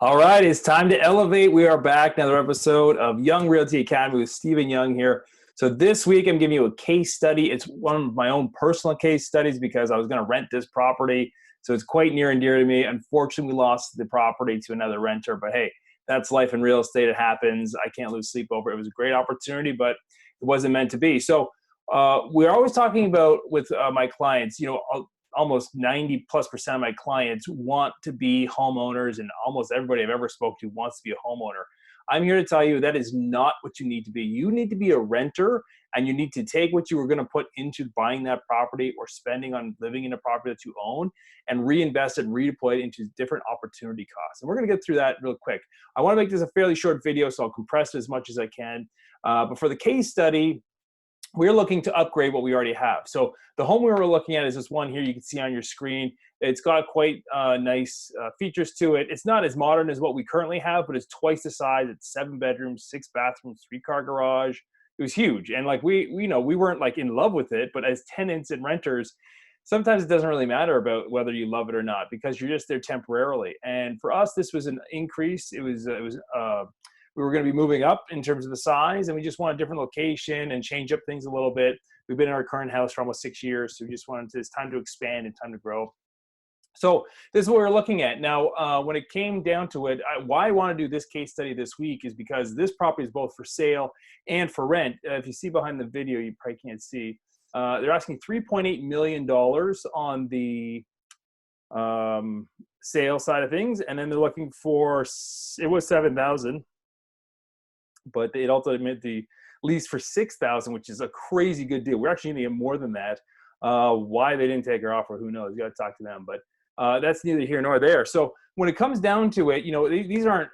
All right, it's time to elevate. We are back, another episode of Young Realty Academy with Stephen Young here. So this week I'm giving you a case study. It's one of my own personal case studies because I was going to rent this property. So it's quite near and dear to me. Unfortunately, we lost the property to another renter, but hey, that's life in real estate. It happens. I can't lose sleep over it. It was a great opportunity, but it wasn't meant to be. So we're always talking about with my clients, almost 90+% of my clients want to be homeowners, and almost everybody I've ever spoke to wants to be a homeowner. I'm here to tell you that is not what you need to be. You need to be a renter, and you need to take what you were going to put into buying that property or spending on living in a property that you own and reinvest it, redeploy it into different opportunity costs. And we're going to get through that real quick. I want to make this a fairly short video, so I'll compress it as much as I can. But for the case study, we're looking to upgrade what we already have. So the home we were looking at is this one here you can see on your screen. It's got quite nice features to it. It's not as modern as what we currently have, but it's twice the size. It's 7 bedrooms, 6 bathrooms, 3-car garage. It was huge. And like we weren't like in love with it, but as tenants and renters, sometimes it doesn't really matter about whether you love it or not because you're just there temporarily. And for us, this was an increase. We were going to be moving up in terms of the size, and we just want a different location and change up things a little bit. We've been in our current house for almost 6 years, so we just wanted to, it's time to expand and time to grow. So this is what we're looking at. Now, when it came down to it, why I want to do this case study this week is because this property is both for sale and for rent. If you see behind the video, you probably can't see. They're asking $3.8 million on the sale side of things, and then they're looking for, it was $7,000. But it ultimately made the lease for $6,000, which is a crazy good deal. We're actually going to get more than that. Why they didn't take our offer, who knows? You got to talk to them. But that's neither here nor there. So when it comes down to it, these aren't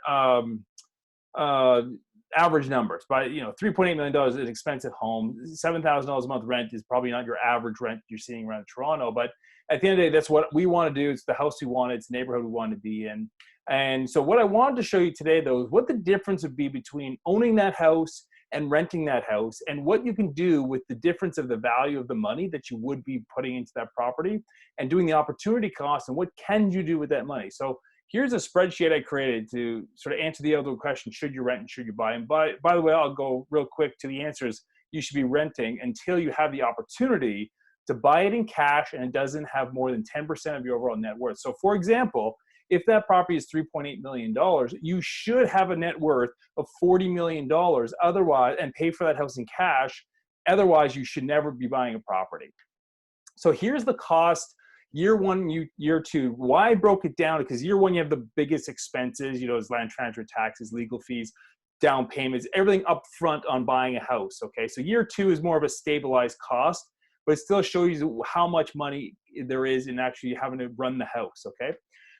average numbers. But $3.8 million is an expensive home. $7,000 a month rent is probably not your average rent you're seeing around Toronto. But at the end of the day, that's what we want to do. It's the house we want. It's the neighborhood we want to be in. And so what I wanted to show you today, though, is what the difference would be between owning that house and renting that house, and what you can do with the difference of the value of the money that you would be putting into that property and doing the opportunity cost, and what can you do with that money. So here's a spreadsheet I created to sort of answer the other question, should you rent and should you buy? And by the way, I'll go real quick to the answers. You should be renting until you have the opportunity to buy it in cash and it doesn't have more than 10% of your overall net worth. So for example, if that property is $3.8 million, you should have a net worth of $40 million otherwise, and pay for that house in cash. Otherwise, you should never be buying a property. So here's the cost, year one, year two. Why I broke it down, because year one, you have the biggest expenses, it's land transfer taxes, legal fees, down payments, everything up front on buying a house, okay? So year two is more of a stabilized cost, but it still shows you how much money there is in actually having to run the house, okay?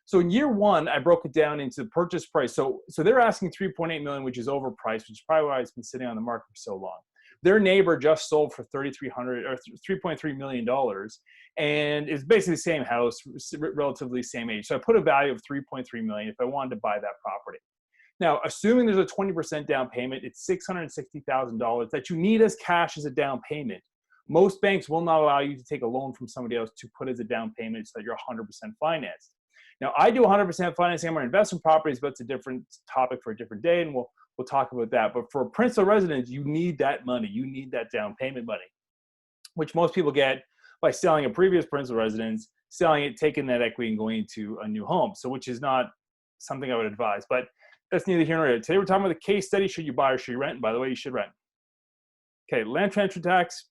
So in year one, I broke it down into the purchase price. So they're asking $3.8 million, which is overpriced, which is probably why it's been sitting on the market for so long. Their neighbor just sold for $3.3 million, and it's basically the same house, relatively same age. So I put a value of $3.3 million if I wanted to buy that property. Now, assuming there's a 20% down payment, it's $660,000 that you need as cash as a down payment. Most banks will not allow you to take a loan from somebody else to put as a down payment so that you're 100% financed. Now, I do 100% financing on my investment properties, but it's a different topic for a different day, and we'll talk about that. But for a principal residence, you need that money. You need that down payment money, which most people get by selling a previous principal residence, selling it, taking that equity, and going into a new home. So which is not something I would advise. But that's neither here nor there. Today we're talking about the case study, should you buy or should you rent? And by the way, you should rent. Okay, land transfer tax,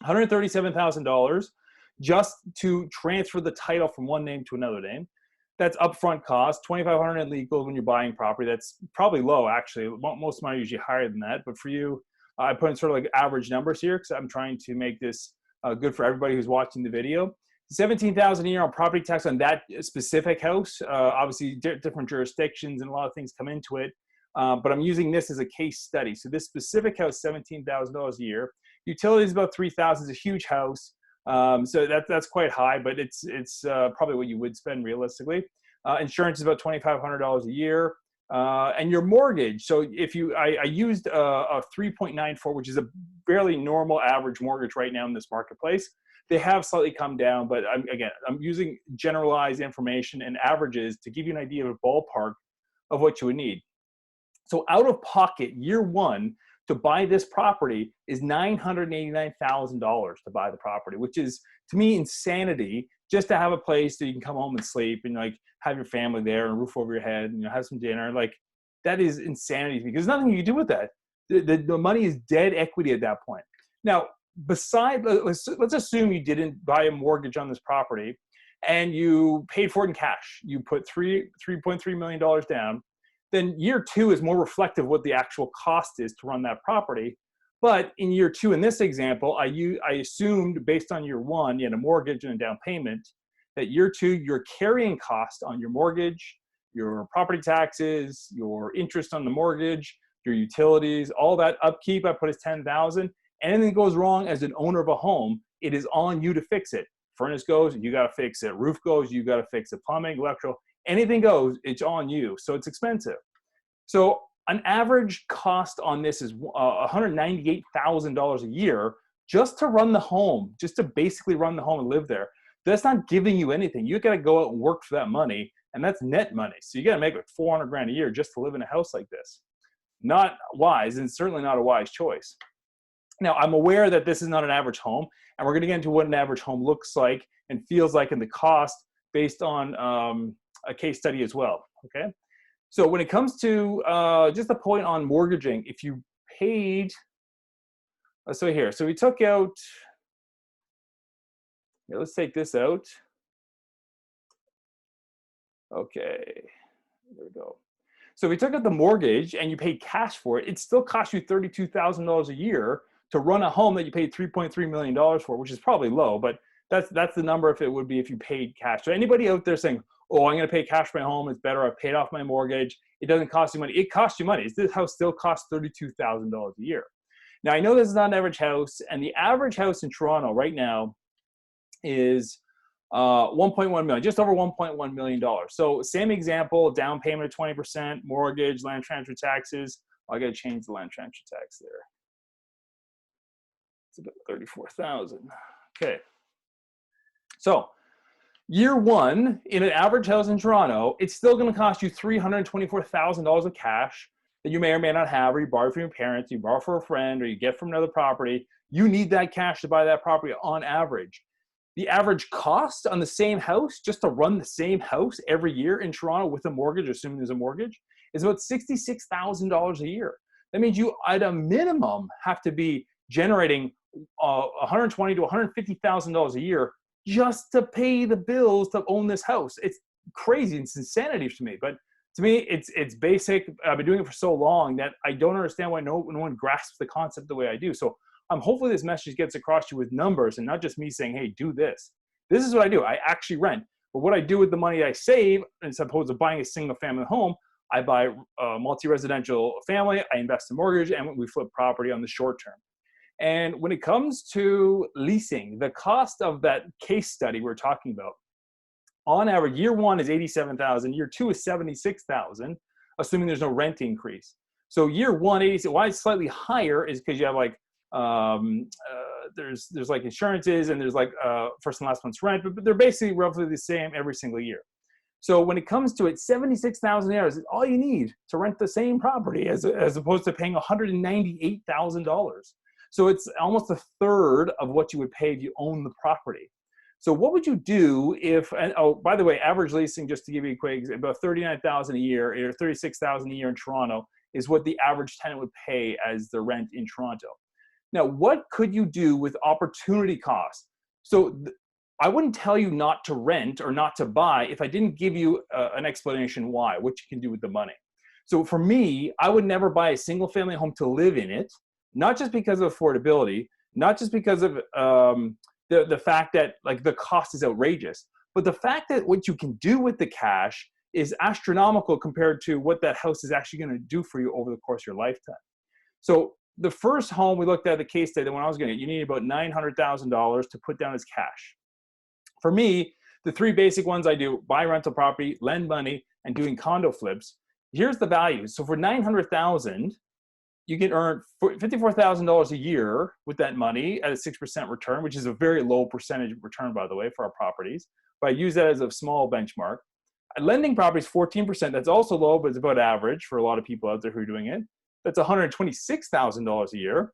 $137,000 just to transfer the title from one name to another name. That's upfront cost, $2,500 in legals when you're buying property. That's probably low, actually. Most of mine are usually higher than that. But for you, I put in sort of like average numbers here because I'm trying to make this good for everybody who's watching the video. $17,000 a year on property tax on that specific house. Obviously, different jurisdictions and a lot of things come into it. But I'm using this as a case study. So this specific house, $17,000 a year. Utilities about $3,000. It's a huge house. So that's quite high, but it's probably what you would spend realistically. Insurance is about $2,500 a year, and your mortgage. So if I used a 3.94, which is a fairly normal average mortgage right now in this marketplace. They have slightly come down, but I'm using generalized information and averages to give you an idea of a ballpark of what you would need. So out of pocket, year one, to buy this property is $989,000 to buy the property, which is, to me, insanity, just to have a place that you can come home and sleep and like have your family there and a roof over your head and, you know, have some dinner. Like, that is insanity to me, because there's nothing you can do with that. The money is dead equity at that point. Now, let's assume you didn't buy a mortgage on this property and you paid for it in cash. You put $3.3 million down. Then year two is more reflective of what the actual cost is to run that property. But in year two, in this example, I assumed, based on year one, you had a mortgage and a down payment, that year two, your carrying cost on your mortgage, your property taxes, your interest on the mortgage, your utilities, all that upkeep I put as $10,000. Anything goes wrong as an owner of a home, it is on you to fix it. Furnace goes, you got to fix it. Roof goes, you got to fix it. Plumbing, electrical, anything goes, it's on you. So it's expensive. So an average cost on this is $198,000 a year just to run the home, just to basically run the home and live there. That's not giving you anything. You got to go out and work for that money, and that's net money. So you got to make like 400 grand a year just to live in a house like this. Not wise, and certainly not a wise choice. Now, I'm aware that this is not an average home, and we're going to get into what an average home looks like and feels like, and the cost based on a case study as well, okay? So when it comes to just a point on mortgaging, if you paid, so we took out, let's take this out. Okay, there we go. So if you took out the mortgage and you paid cash for it, it still cost you $32,000 a year to run a home that you paid $3.3 million for, which is probably low, but that's the number if it would be if you paid cash. So anybody out there saying, oh, I'm going to pay cash for my home, it's better, I paid off my mortgage, it doesn't cost you money. It costs you money. This house still costs $32,000 a year. Now, I know this is not an average house, and the average house in Toronto right now is 1.1 million, just over $1.1 million. So same example, down payment of 20%, mortgage, land transfer taxes. I got to change the land transfer tax there. It's about 34,000. Okay. So year one in an average house in Toronto, it's still going to cost you $324,000 of cash that you may or may not have, or you borrow from your parents, you borrow from a friend, or you get from another property. You need that cash to buy that property on average. The average cost on the same house, just to run the same house every year in Toronto with a mortgage, assuming there's a mortgage, is about $66,000 a year. That means you, at a minimum, have to be generating $120,000 to $150,000 a year just to pay the bills to own this house. It's crazy. It's insanity to me. But to me, it's basic. I've been doing it for so long that I don't understand why no one grasps the concept the way I do. So hopefully this message gets across to you with numbers and not just me saying, hey, do this. This is what I do. I actually rent. But what I do with the money I save, as opposed to buying a single family home, I buy a multi-residential family, I invest in mortgage, and we flip property on the short term. And when it comes to leasing, the cost of that case study we're talking about, on average, year one is $87,000, year two is $76,000, assuming there's no rent increase. So year one, why it's slightly higher is because you have like, there's like insurances and there's like first and last month's rent, but they're basically roughly the same every single year. So when it comes to it, $76,000 is all you need to rent the same property as opposed to paying $198,000. So it's almost a third of what you would pay if you own the property. So what would you do if, and oh, by the way, average leasing, just to give you a quick, about $39,000 a year or $36,000 a year in Toronto is what the average tenant would pay as the rent in Toronto. Now, what could you do with opportunity costs? So I wouldn't tell you not to rent or not to buy if I didn't give you an explanation why, what you can do with the money. So for me, I would never buy a single family home to live in it, not just because of affordability, not just because of the fact that like the cost is outrageous, but the fact that what you can do with the cash is astronomical compared to what that house is actually going to do for you over the course of your lifetime. So the first home we looked at, the case study, when I was going to, you need about $900,000 to put down as cash. For me, the three basic ones I do: buy rental property, lend money, and doing condo flips. Here's the value. So for $900,000, you can earn $54,000 a year with that money at a 6% return, which is a very low percentage return, by the way, for our properties. But I use that as a small benchmark. Lending properties, 14%. That's also low, but it's about average for a lot of people out there who are doing it. That's $126,000 a year,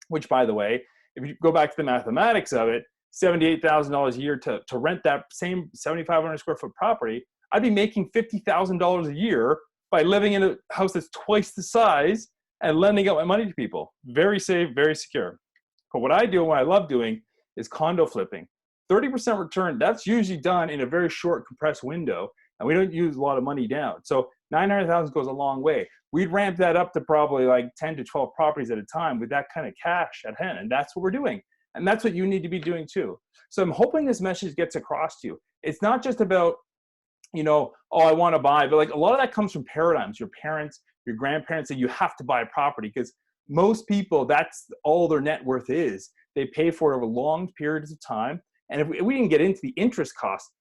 which, by the way, if you go back to the mathematics of it, $78,000 a year to rent that same 7,500 square foot property, I'd be making $50,000 a year by living in a house that's twice the size and lending out my money to people. Very safe, very secure. But what I do and what I love doing is condo flipping. 30% return, that's usually done in a very short compressed window, and we don't use a lot of money down. So 900,000 goes a long way. We'd ramp that up to probably like 10 to 12 properties at a time with that kind of cash at hand, and that's what we're doing. And that's what you need to be doing too. So I'm hoping this message gets across to you. It's not just about, oh, I want to buy, but like a lot of that comes from paradigms. Your parents, your grandparents say you have to buy a property, because most people, that's all their net worth is. They pay for it over long periods of time. And if we didn't get into the interest cost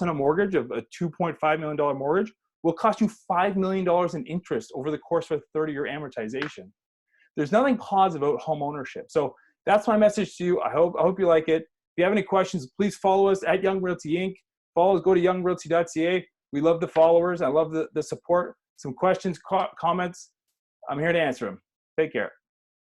on a mortgage of a $2.5 million mortgage will cost you $5 million in interest over the course of a 30-year amortization. There's nothing positive about home ownership. So that's my message to you. I hope you like it. If you have any questions, please follow us at Young Realty Inc. Follow us, go to youngrealty.ca. We love the followers. I love the support. Some questions, comments, I'm here to answer them. Take care.